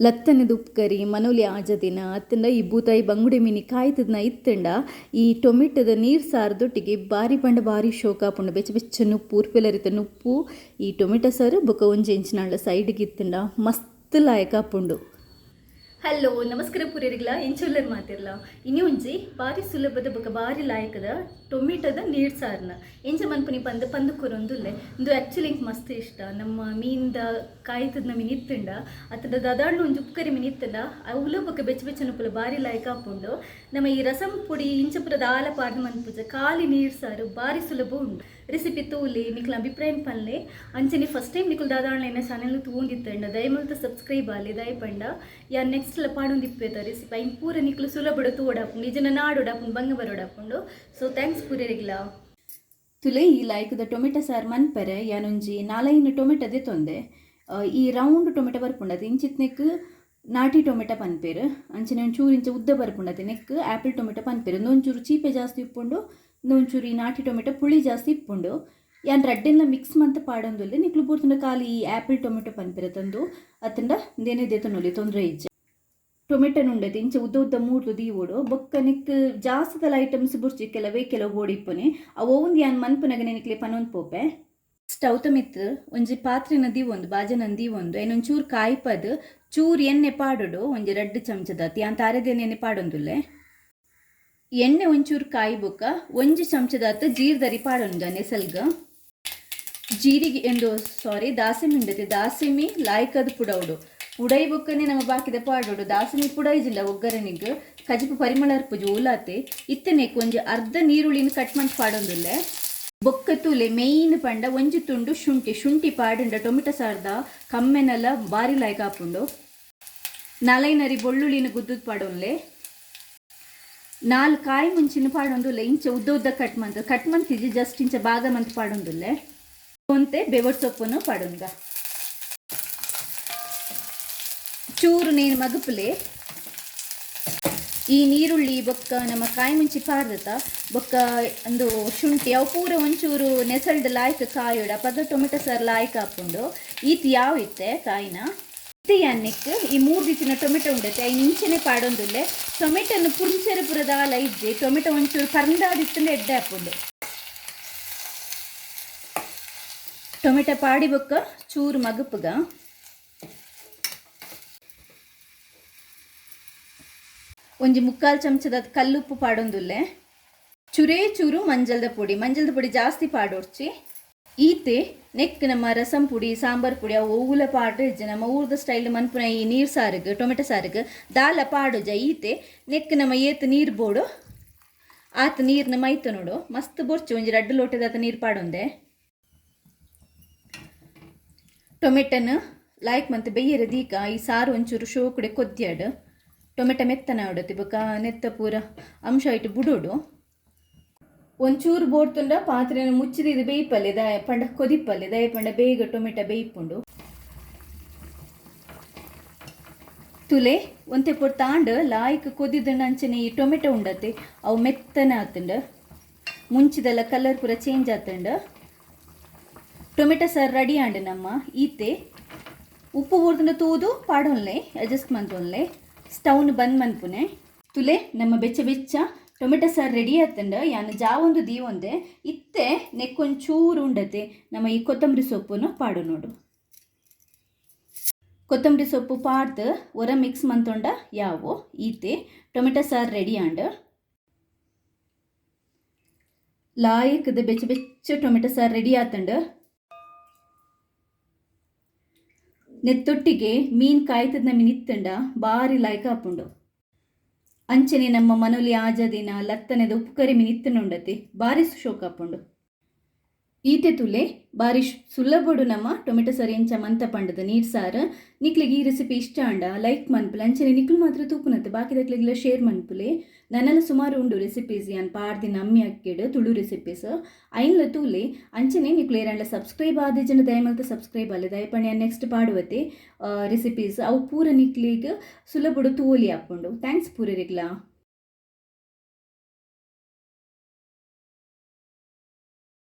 ಲತ್ತನದ ಉಪ್ಕರಿ ಮನೋಲಿ ಆಜದಿನ ಅತ್ತಂಡ ಈ ಬೂತಾಯಿ ಬಂಗುಡೆ ಮೀನಿ ಕಾಯ್ತದನ ಇತ್ತಂಡ ಈ ಟೊಮೆಟೊದ ನೀರು ಸಾರದೊಟ್ಟಿಗೆ ಬಾರಿ ಪಂಡ ಬಾರಿ ಶೋಕ ಆಪುಂಡು ಬೆಚ್ಚ ಬೆಚ್ಚ ನುಪ್ಪು ಉರ್ಪೆಲರಿತ ನುಪ್ಪು ಈ ಟೊಮೆಟೊ ಸಾರು ಬೊಕ ಒಂಜಿ ಎಂಚಿನಾಳ ಸೈಡ್ಗೆ ಇತ್ತಂಡ ಮಸ್ತ್ ಲಾಯಕ ಆಪುಂಡು. ಹಲೋ ನಮಸ್ಕಾರ ಪೂರ್ಯರಿಗ್ಲ ಇಂಚೊಲ್ಲರ್ ಮಾತಿರ್ಲ ಇನ್ನೂ ಒಂಜಿ ಬಾರಿ ಸುಲಭದ ಬೊಕ ಬಾರಿ ಲಾಯಕದ ಟೊಮೆಟೊದ ನೀರು ಸಾರನ ಎಂಚ ಮನ್ಪುನಿ ಪಂದು ಕೊರೊಂದುಲ್ಲೆ ಇಂದು ಆ್ಯಕ್ಚುಲಿ ಇಂಕ್ ಮಸ್ತ್ ಇಷ್ಟ. ನಮ್ಮ ಮೀನ್ದ ಕಾಯ್ತದ ಮೀನು ಇತ್ತಂಡ ಅತ್ತದ ದದಾಂಡು ಒಂಜಿ ಉಪ್ಕರಿ ಮೀನು ಇತ್ತಂಡ ಅವಳು ಬೊಕ ಬೆಚ್ಚ ಬೆಚ್ಚ ನುಪ್ಪುಲ ಬಾರಿ ಲಾಯಕ ಆಪುಂಡು. ನಮ್ಮ ಈ ರಸಂ ಪುಡಿ ಇಂಚಪುರದ ಆಲ ಪಾರ್ದು ಮನ್ಪುಜ ಖಾಲಿ ನೀರು ಸಾರು ಬಾರಿ ಸುಲಭ ಉಂಡು. ರೆಸಿಪಿ ತೂಲಿ ನಿಕ್ಲ ಅಭಿಪ್ರಾಯ ಪನ್ಲೆ ಅಂಚನೆ ಫಸ್ಟ್ ಟೈಮ್ ನಿಕ್ಲು ದಾದಾಂಡ್ಲ ಚಾನೆಲ್ ತೂಂದಿತ್ತಂಡ ದಯಮಲ್ತ ಸಬ್ಸ್ಕ್ರೈಬ್ ಆಲಿ ದಯಪಂಡ ಯಾ ನೆಕ್ಸ್ಟ್ ಪಾಡೊಂದು ಇಪ್ಪೇತ ರೆಸಿಪಿ ಐನ್ ಪೂರ ನಿಕ್ಲು ಸುಲಭ ತೋಡಾಪುಂಡು ನಿಜನ ನಾಡೋಡಾಪುಂಡು ಬಂಗ ಬರೋಡಾಪುಂಡು. ಸೊ ಥ್ಯಾಂಕ್ಸ್ ಪೂರ್ಯರಿಗ್ಲ ತುಲೆ ಈ ಲಾಯ್ಕದ ಟೊಮೆಟೊ ಸಾರು ಮನ್ಪರೆ ಯಾನೊಂಜಿ 4 ಟೊಮೆಟೊದೆ ತೊಂದೆ ಈ ರೌಂಡ್ ಟೊಮೆಟೊ ಬರ್ಪುಂಡದು ಇಂಚಿತ್ ನೆಕ್ ನಾಟಿ ಟೊಮೆಟೊ ಪನ್ಪೇರು ಅಂಚನೆ ಒಂಚೂರು ಇಂಚ ಉದ್ದ ಬರ್ಪುಂಡದು ನೆಕ್ ಆ್ಯಪಲ್ ಟೊಮೆಟೊ ಪನ್ಪೇರು ಒಂಚೂರು ಚೀಪೆ ಜಾಸ್ತಿ ಇಪ್ಪುಂಡು ಒಂಚೂರು ಈ ನಾಟಿ ಟೊಮೆಟೊ ಪುಳಿ ಜಾಸ್ತಿ ಇಪ್ಪುಂಡು. ಯಾನ್ ರಡ್ಡೆಲ್ಲ ಮಿಕ್ಸ್ ಮಂತ ಪಾಡೊಂದುಲ್ಲೆ ನಿಕ್ಲು ಪೂರ್ತುಂಡ ಖಾಲಿ ಈ ಆ್ಯಪಲ್ ಟೊಮೆಟೊ ಪನ್ಪೇರ ತಂದು ಅತ್ತಂಡ ದೇನೆ ತೊನ್ನೊಲಿ ತೊಂದರೆ ಇಜ್ಜೆ ಟೊಮೆಟೊ ಉಂಡೈತೆ ಇಂಚ ಉದ್ದ ಉದ್ದ ಮೂಡ್ದು ದೀವೋಡು ಬೊಕ್ಕ ನಿಕ್ ಜಾಸ್ತಿದಲ್ಲ ಐಟಮ್ಸ್ ಬುರ್ಚಿ ಕೆಲವು ಬೋಡಿಪ್ಪುನೆ ಅವು ಒಂದು ಯಾನ್ ಮನ್ಪುನಗನೆ ನಿಕ್ಲೆ ಪನೊಂದು ಪೋಪೆ ಸ್ಟವ್ ತಮಿತ್ತು ಒಂಜಿ ಪಾತ್ರೆನ ದೀವೊಂದು ಬಾಜನ ದೀವೊಂದು ಏನೊಂಚೂರು ಕಾಯ್ಪದು ಚೂರು ಎಣ್ಣೆ ಪಾಡೋಡು ಒಂಜಿ 2 ಚಮಚದತ್ತು ಯಾನ್ ತಾರೆದೇನೆ ಎಣ್ಣೆ ಪಾಡೊಂದುಲ್ಲೆ ಎಣ್ಣೆ ಒಂಚೂರು ಕಾಯಿ ಬೊಕ್ಕ ಒಂಜಿ ಚಮಚದತ್ತು ಜೀರ್ದರಿ ಪಾಡೊಂದು ನೆಸಲ್ಗ ಜೀರಿಗೆ ದಾಸೆಮಿ ಉಂಡತೆ ದಾಸೆಮಿ ಲಾಯ್ಕದ ಪುಡೌಡು ಪುಡೈ ಬೊಕ್ಕನೆ ನಮ್ಮ ಬಾಕಿದ ಪಾಡೋಡು ದಾಸಮಿ ಪುಡೈಜಿಲ್ಲ ಒಗ್ಗರನಿಗೆ ಕಜಿಪು ಪರಿಮಳ ಅರ್ಪುಜು ಓಲಾತೆ ಇತ್ತನೇಕು ಒಂಜಿ ಅರ್ಧ ನೀರುಳ್ಳಿನ ಕಟ್ ಮಂತ್ ಪಾಡೊಂದುಲ್ಲೆ ಬೊಕ್ಕ ತೂಲೆ ಮೇಯ್ನ್ ಪಂಡ ಒಂಜಿ ತುಂಡು ಶುಂಠಿ ಪಾಡಂಡ ಟೊಮೆಟೊ ಸಾರ್ದ ಕಮ್ಮೆನೆಲ್ಲ ಬಾರಿ ಲಾಯ್ಕ ಆಪುಂಡು. 4 ಬೆಳ್ಳುಳ್ಳಿನ ಗುದ್ದದ್ ಪಾಡೊನ್ಲೆ 4 ಕಾಯಿ ಮುಂಚಿನ ಪಾಡೊಂದುಲ್ಲೆ ಇಂಚ ಉದ್ದ ಕಟ್ ಮಂತಿಜಿ ಜಸ್ಟ್ ಇಂಚ ಭಾಗ ಮಂತ್ ಪಾಡೊಂದುಲ್ಲೆ ಒಂತೆ ಬೆವರ್ ಸೊಪ್ಪನ್ನು ಪಾಡೊಂದ ಚೂರು ನೇನು ಮಗಪುಲೆ ಈ ನೀರುಳ್ಳಿ ಬೊಕ್ಕ ನಮ್ಮ ಕಾಯಿ ಮುಂಚಿ ಪಾರ್ದತ ಬೊಕ್ಕ ಒಂದು ಶುಂಠಿ ಅವು ಪೂರ ಒಂಚೂರು ನೆಸಲ್ಡ್ ಲಾಯ್ಕ ಕಾಯೋಡ ಪದ ಟೊಮೆಟೊ ಸಾರು ಲಾಯ್ಕ ಹಾಕೊಂಡು ಈತ್ ಯಾವ ಇತ್ತೆ ಕಾಯಿನ ಇತ್ತೆ ಅನ್ನಕ್ಕೆ ಈ 3 ದಿನ ಟೊಮೆಟೊ ಉಂಡತ್ತೆ ಐದು ಇಂಚನೆ ಪಾಡೊಂದುಲ್ಲೆ ಟೊಮೆಟೊನ್ನು ಪುಂಚೆರ ಪುರದಾಲ ಇದ್ದೆ ಟೊಮೆಟೊ ಒಂಚೂರು ಪರ್ಂದಾದಿತ್ತಂದು ಎಡ್ಡೆ ಹಾಕೊಂಡು ಟೊಮೆಟೊ ಪಾಡಿ ಬೊಕ್ಕ ಚೂರು ಮಗಪುಗ ಒಂಜಿ 3/4 ಚಮಚದ ಕಲ್ಲುಪ್ಪು ಪಾಡೊಂದುಲ್ಲೆ ಚೂರು ಮಂಜಲ್ದ ಪುಡಿ ಜಾಸ್ತಿ ಪಾಡೋರ್ಚಿ ಈತೆ ನೆಕ್ ನಮ್ಮ ರಸಂ ಪುಡಿ ಸಾಂಬಾರ್ ಪುಡಿ ಅವು ಓವುಲ ಪಾಡ್ರೆ ನಮ್ಮ ಊರ್ದ ಸ್ಟೈಲ್ ಮನ್ಪುನ ಈ ನೀರು ಸಾರಿಗೆ ಟೊಮೆಟೊ ಸಾರಿಗೆ ದಾಲ ಪಾಡೋಜ ಈತೆ ನೆಕ್ ನಮ್ಮ ಏತ್ ನೀರು ಬೋಡು ಆತ ನೀರ್ನ ಮೈತ ನೋಡು ಮಸ್ತ್ ಬೊರ್ಚು ಒಂಜಿ 2 ಲೋಟದ ನೀರು ಪಾಡೊಂದೆ ಟೊಮೆಟೊನ ಲಾಯ್ಕ್ ಮಂತ್ ಬೆಯ್ಯರ ದೀಕ ಈ ಸಾರು ಒಂಚೂರು ಶೋಕುಡೆ ಕೊದ್ಯಾಡು ಟೊಮೆಟೊ ಮೆತ್ತನ ಆಡೋತಿ ಬೊಕ್ಕ ನೆತ್ತ ಪೂರ ಅಂಶ ಇಟ್ಟು ಬುಡೋಡು ಒಂಚೂರು ಬೋಡ್ತುಂಡ ಪಾತ್ರೆನ ಮುಚ್ಚಿದ ಬೇಯ್ಪಲ್ಲೆ ದಯ ಪಂಡ ಕೊದಿಪ್ಪಲ್ಲೆ ದಯ ಪಂಡ ಬೇಗ ಟೊಮೆಟೊ ಬೇಯ್ಪುಂಡು ತುಲೆ ಒಂತೆ ಪೊಟ್ಟು ತಾಂಡು ಲಾಯ್ಕ್ ಕೊದಿದಂಡ ಅಂಚನೆ ಈ ಟೊಮೆಟೊ ಉಂಡತ್ತೆ ಅವು ಮೆತ್ತನ ಆತುಂಡು ಮುಂಚಿದೆಲ್ಲ ಕಲರ್ ಪೂರ ಚೇಂಜ್ ಆತುಂಡು ಟೊಮೆಟೊ ಸಾರು ರೆಡಿ ಆಂಡು ನಮ್ಮ ಈತೆ ಉಪ್ಪು ಬೋಡ್ತುಂಡ ತೂದು ಪಾಡೊನ್ಲೆ ಅಡ್ಜಸ್ಟ್ ಮಂತೊನ್ಲೆ ಸ್ಟವ್ನ ಬಂದ್ ಮನ್ಪುನೆ ತುಲೆ ನಮ್ಮ ಬೆಚ್ಚ ಟೊಮೆಟೊ ಸಾರು ರೆಡಿ ಆತಂಡ ಯಾನು ಜಾವೊಂದು ದೀವೊಂದೆ ಇತ್ತೆ ನೆಕ್ಕೊಂಚೂರು ಉಂಡತೆ ನಮ್ಮ ಈ ಕೊತ್ತಂಬರಿ ಸೊಪ್ಪನ್ನು ಪಾಡು ನೋಡು ಕೊತ್ತಂಬರಿ ಸೊಪ್ಪು ಪಾಡ್ದು ಒರ ಮಿಕ್ಸ್ ಮಂತೊಂಡ ಯಾವು ಈತೆ ಟೊಮೆಟೊ ಸಾರು ರೆಡಿ ಆಂಡ ಲಾಯಕದ ಬೆಚ್ಚ ಟೊಮೆಟೊ ಸಾರು ರೆಡಿ ಆತಂಡ ನೆತ್ತೊಟ್ಟಿಗೆ ಮೀನು ಕಾಯ್ತದ ಮೀನು ಇತ್ತಂಡ ಬಾರಿ ಲಾಯ್ಕ ಆಪುಂಡು ಅಂಚನೆ ನಮ್ಮ ಮನೋಲಿ ಆಜದಿನ ಲತ್ತನೆದ ಉಪ್ಪುಕರಿ ಮೀನು ಇತ್ತನುಂಡತಿ ಬಾರಿ ಶೋಕ ಆಪುಂಡು ಈತೆ ತುಲೆ ಬಾರಿ ಸುಲಭಡು ನಮ್ಮ ಟೊಮೆಟೊ ಸಾರು ಎಂಚ ಮಂತ ಪಂಡದ ನೀರು ಸಾರು ನಿಕ್ಲಿಗೆ ಈ ರೆಸಿಪಿ ಇಷ್ಟ ಅಂಡ ಲೈಕ್ ಮನ್ಪುಲೆ ಅಂಚನೆ ನಿಕ್ಲು ಮಾತ್ರ ತೂಪುನತ್ತೆ ಬಾಕಿದಕ್ಲಿಗೆಲ್ಲ ಶೇರ್ ಮನ್ಪುಲೆ ನನ್ನೆಲ್ಲ ಸುಮಾರು ಉಂಡು ರೆಸಿಪೀಸ್ ಯಾನ್ ಪಾಡ್ದಿನ ಅಮ್ಮಿ ಅಕ್ಕಿಡು ತುಳು ರೆಸಿಪೀಸ್ ಐನ್ಲ ತೂಲೆ ಅಂಚನೆ ನಿಕ್ಲು ಏರಂಡ್ಲ ಸಬ್ಸ್ಕ್ರೈಬ್ ಆದ ಜನ ದಯಮಲ್ತ ಸಬ್ಸ್ಕ್ರೈಬ್ ಅಲ್ಲ ದಯಪಣ್ಣ ನೆಕ್ಸ್ಟ್ ಪಾಡುವತ್ತೆ ರೆಸಿಪೀಸ್ ಅವು ಪೂರ ನಿಕ್ಲಿಗೆ ಸುಲಭಡು ತೂಲಿ ಹಾಕೊಂಡು ಥ್ಯಾಂಕ್ಸ್ ಪೂರರಿಗ್ಲಾ.